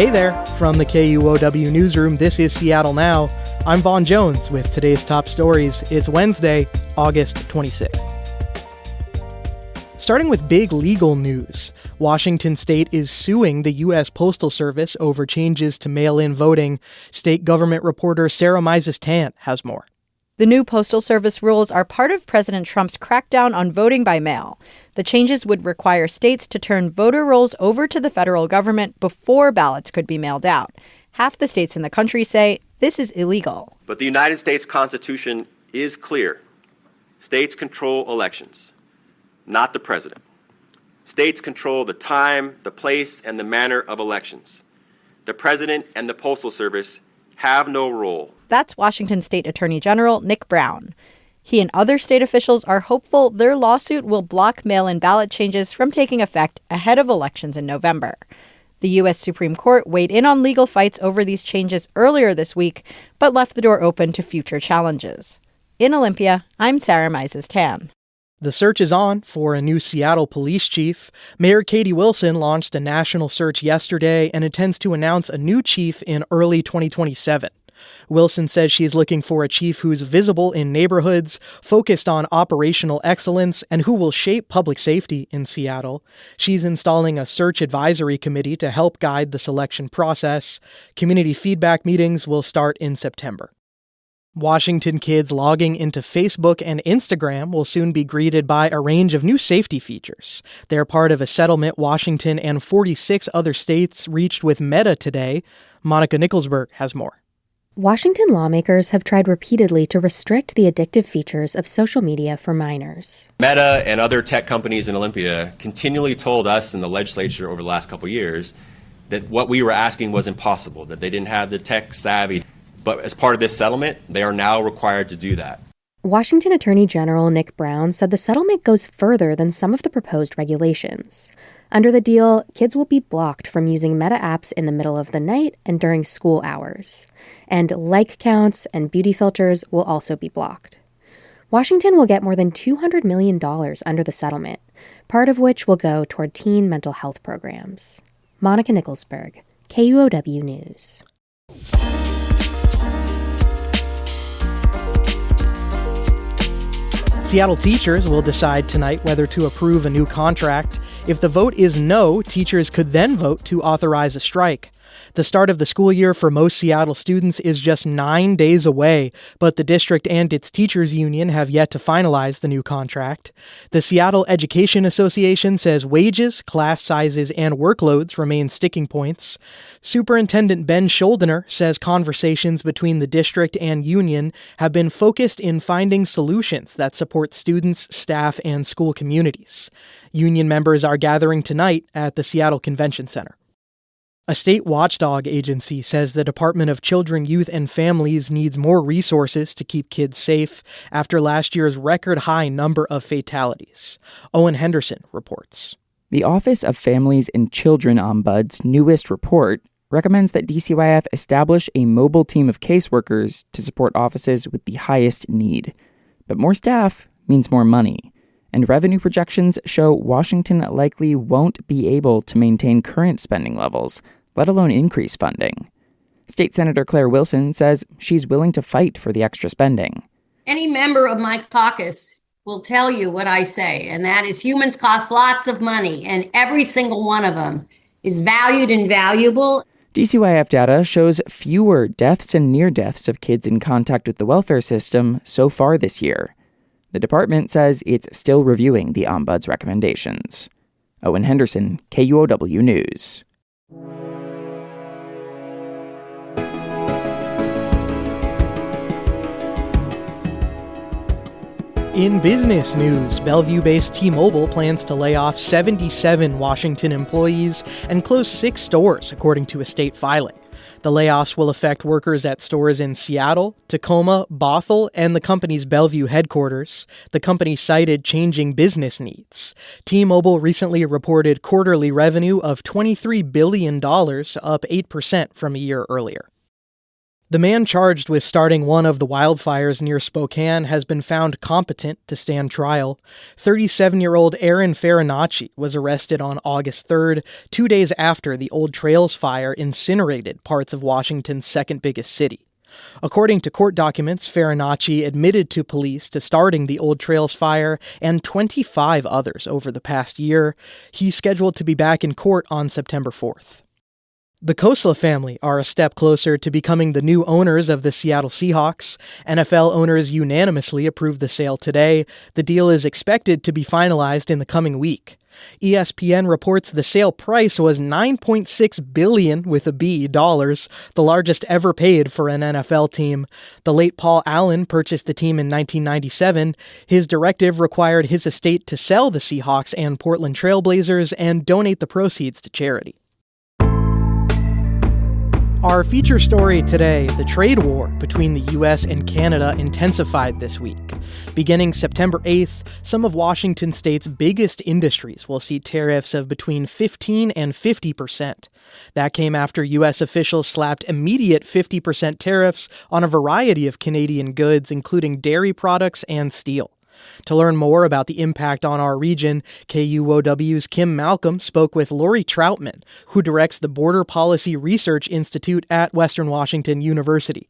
Hey there, from the KUOW newsroom, this is Seattle Now. I'm Vaughan Jones with today's top stories. It's Wednesday, August 26th. Starting with big legal news, Washington State is suing the U.S. Postal Service over changes to mail-in voting. State government reporter Sarah Mises-Tan has more. The new Postal Service rules are part of President Trump's crackdown on voting by mail. The changes would require states to turn voter rolls over to the federal government before ballots could be mailed out. Half the states in the country say this is illegal. But the United States Constitution is clear. States control elections, not the president. States control the time, the place, and the manner of elections. The president and the Postal Service have no role. That's Washington State Attorney General Nick Brown. He and other state officials are hopeful their lawsuit will block mail-in ballot changes from taking effect ahead of elections in November. The U.S. Supreme Court weighed in on legal fights over these changes earlier this week, but left the door open to future challenges. In Olympia, I'm Sarah Mises-Tan. The search is on for a new Seattle police chief. Mayor Katie Wilson launched a national search yesterday and intends to announce a new chief in early 2027. Wilson says she's looking for a chief who's visible in neighborhoods, focused on operational excellence, and who will shape public safety in Seattle. She's installing a search advisory committee to help guide the selection process. Community feedback meetings will start in September. Washington kids logging into Facebook and Instagram will soon be greeted by a range of new safety features. They're part of a settlement Washington and 46 other states reached with Meta today. Monica Nicholsberg has more. Washington lawmakers have tried repeatedly to restrict the addictive features of social media for minors. Meta and other tech companies in Olympia continually told us in the legislature over the last couple of years that what we were asking was impossible, that they didn't have the tech savvy. But as part of this settlement, they are now required to do that. Washington Attorney General Nick Brown said the settlement goes further than some of the proposed regulations. Under the deal, kids will be blocked from using Meta apps in the middle of the night and during school hours. And like counts and beauty filters will also be blocked. Washington will get more than $200 million under the settlement, part of which will go toward teen mental health programs. Monica Nicholsberg, KUOW News. Seattle teachers will decide tonight whether to approve a new contract. If the vote is no, teachers could then vote to authorize a strike. The start of the school year for most Seattle students is just 9 days away, but the district and its teachers union have yet to finalize the new contract. The Seattle Education Association says wages, class sizes, and workloads remain sticking points. Superintendent Ben Scholdener says conversations between the district and union have been focused in finding solutions that support students, staff, and school communities. Union members are gathering tonight at the Seattle Convention Center. A state watchdog agency says the Department of Children, Youth, and Families needs more resources to keep kids safe after last year's record-high number of fatalities. Owen Henderson reports. The Office of Families and Children Ombuds's newest report recommends that DCYF establish a mobile team of caseworkers to support offices with the highest need. But more staff means more money. And revenue projections show Washington likely won't be able to maintain current spending levels, let alone increase funding. State Senator Claire Wilson says she's willing to fight for the extra spending. Any member of my caucus will tell you what I say, and that is humans cost lots of money, and every single one of them is valued and valuable. DCYF data shows fewer deaths and near deaths of kids in contact with the welfare system so far this year. The department says it's still reviewing the Ombuds recommendations. Owen Henderson, KUOW News. In business news, Bellevue-based T-Mobile plans to lay off 77 Washington employees and close 6 stores, according to a state filing. The layoffs will affect workers at stores in Seattle, Tacoma, Bothell, and the company's Bellevue headquarters. The company cited changing business needs. T-Mobile recently reported quarterly revenue of $23 billion, up 8% from a year earlier. The man charged with starting one of the wildfires near Spokane has been found competent to stand trial. 37-year-old Aaron Farinacci was arrested on August 3rd, 2 days after the Old Trails fire incinerated parts of Washington's second biggest city. According to court documents, Farinacci admitted to police to starting the Old Trails fire and 25 others over the past year. He's scheduled to be back in court on September 4th. The Khosla family are a step closer to becoming the new owners of the Seattle Seahawks. NFL owners unanimously approved the sale today. The deal is expected to be finalized in the coming week. ESPN reports the sale price was $9.6 billion with a B dollars, the largest ever paid for an NFL team. The late Paul Allen purchased the team in 1997. His directive required his estate to sell the Seahawks and Portland Trail Blazers and donate the proceeds to charity. Our feature story today, the trade war between the U.S. and Canada intensified this week. Beginning September 8th, some of Washington state's biggest industries will see tariffs of between 15 and 50%. That came after U.S. officials slapped immediate 50% tariffs on a variety of Canadian goods, including dairy products and steel. To learn more about the impact on our region, KUOW's Kim Malcolm spoke with Lori Troutman, who directs the Border Policy Research Institute at Western Washington University.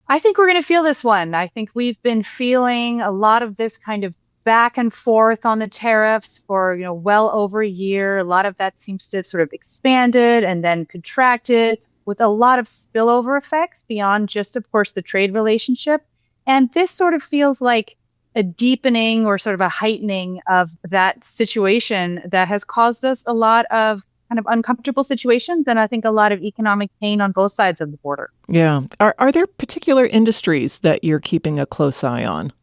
I think we're going to feel this one. I think we've been feeling a lot of this kind of back and forth on the tariffs for, well over a year. A lot of that seems to have sort of expanded and then contracted with a lot of spillover effects beyond just, of course, the trade relationship. And this sort of feels like a deepening or sort of a heightening of that situation that has caused us a lot of kind of uncomfortable situations and I think a lot of economic pain on both sides of the border. Yeah. Are there particular industries that you're keeping a close eye on?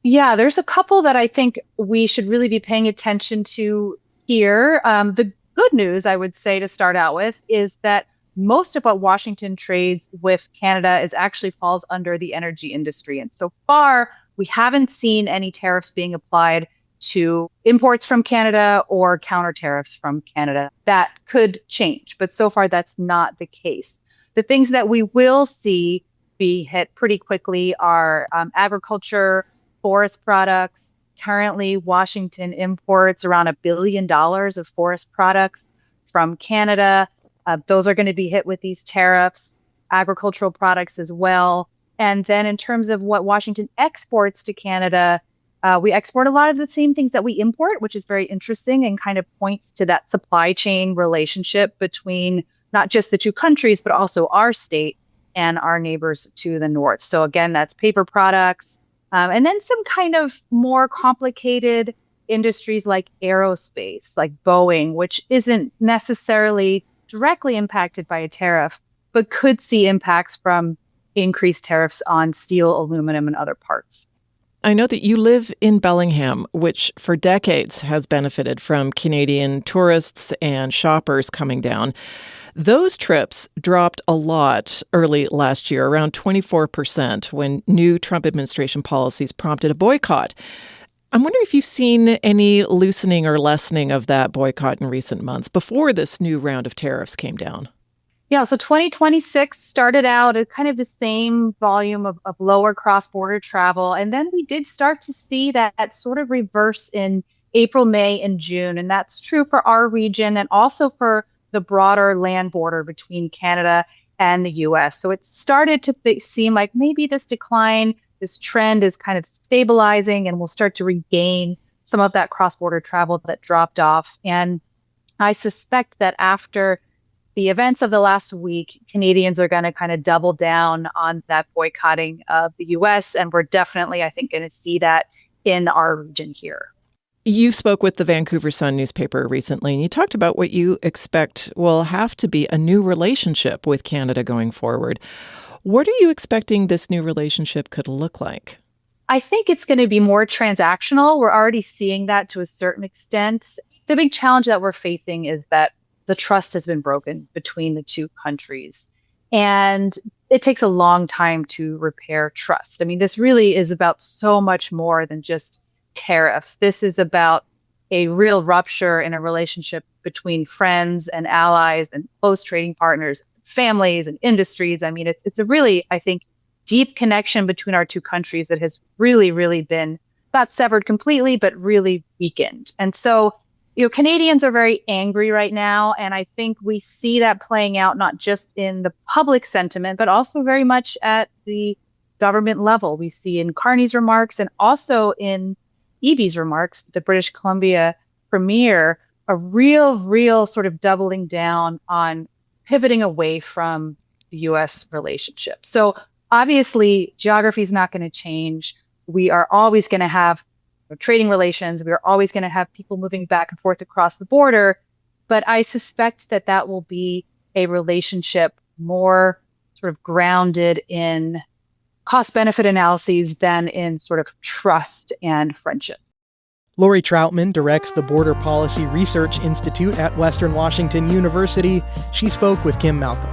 Yeah, there's a couple that I think we should really be paying attention to here. The good news, I would say, to start out with, is that most of what Washington trades with Canada actually falls under the energy industry. And so far, we haven't seen any tariffs being applied to imports from Canada or counter tariffs from Canada. That could change, but so far that's not the case. The things that we will see be hit pretty quickly are agriculture, forest products. Currently, Washington imports around $1 billion of forest products from Canada. Those are going to be hit with these tariffs, agricultural products as well. And then in terms of what Washington exports to Canada, we export a lot of the same things that we import, which is very interesting and kind of points to that supply chain relationship between not just the two countries, but also our state and our neighbors to the north. So again, that's paper products. And then some kind of more complicated industries like aerospace, like Boeing, which isn't necessarily directly impacted by a tariff, but could see impacts from increased tariffs on steel, aluminum, and other parts. I know that you live in Bellingham, which for decades has benefited from Canadian tourists and shoppers coming down. Those trips dropped a lot early last year, around 24%, when new Trump administration policies prompted a boycott. I'm wondering if you've seen any loosening or lessening of that boycott in recent months before this new round of tariffs came down. Yeah, so 2026 started out at kind of the same volume of lower cross-border travel. And then we did start to see that sort of reverse in April, May, and June. And that's true for our region and also for the broader land border between Canada and the U.S. So it started to seem like maybe this decline, this trend is kind of stabilizing and we'll start to regain some of that cross-border travel that dropped off. And I suspect that after the events of the last week, Canadians are going to kind of double down on that boycotting of the U.S. And we're definitely, I think, going to see that in our region here. You spoke with the Vancouver Sun newspaper recently, and you talked about what you expect will have to be a new relationship with Canada going forward. What are you expecting this new relationship could look like? I think it's going to be more transactional. We're already seeing that to a certain extent. The big challenge that we're facing is that the trust has been broken between the two countries. And it takes a long time to repair trust. I mean, this really is about so much more than just tariffs. This is about a real rupture in a relationship between friends and allies and close trading partners families and industries. I mean, it's a really, I think, deep connection between our two countries that has really, really been not severed completely, but really weakened. And so, Canadians are very angry right now. And I think we see that playing out not just in the public sentiment, but also very much at the government level. We see in Carney's remarks and also in Eby's remarks, the British Columbia premier, a real sort of doubling down on pivoting away from the U.S. relationship. So obviously, geography is not going to change. We are always going to have trading relations. We are always going to have people moving back and forth across the border. But I suspect that will be a relationship more sort of grounded in cost-benefit analyses than in sort of trust and friendship. Lori Troutman directs the Border Policy Research Institute at Western Washington University. She spoke with Kim Malcolm.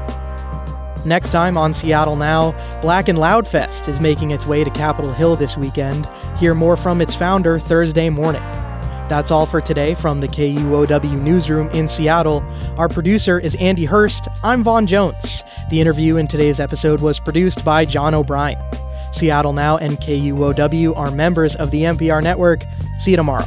Next time on Seattle Now, Black and Loud Fest is making its way to Capitol Hill this weekend. Hear more from its founder Thursday morning. That's all for today from the KUOW newsroom in Seattle. Our producer is Andy Hurst. I'm Vaughan Jones. The interview in today's episode was produced by John O'Brien. Seattle Now and KUOW are members of the NPR network. See you tomorrow.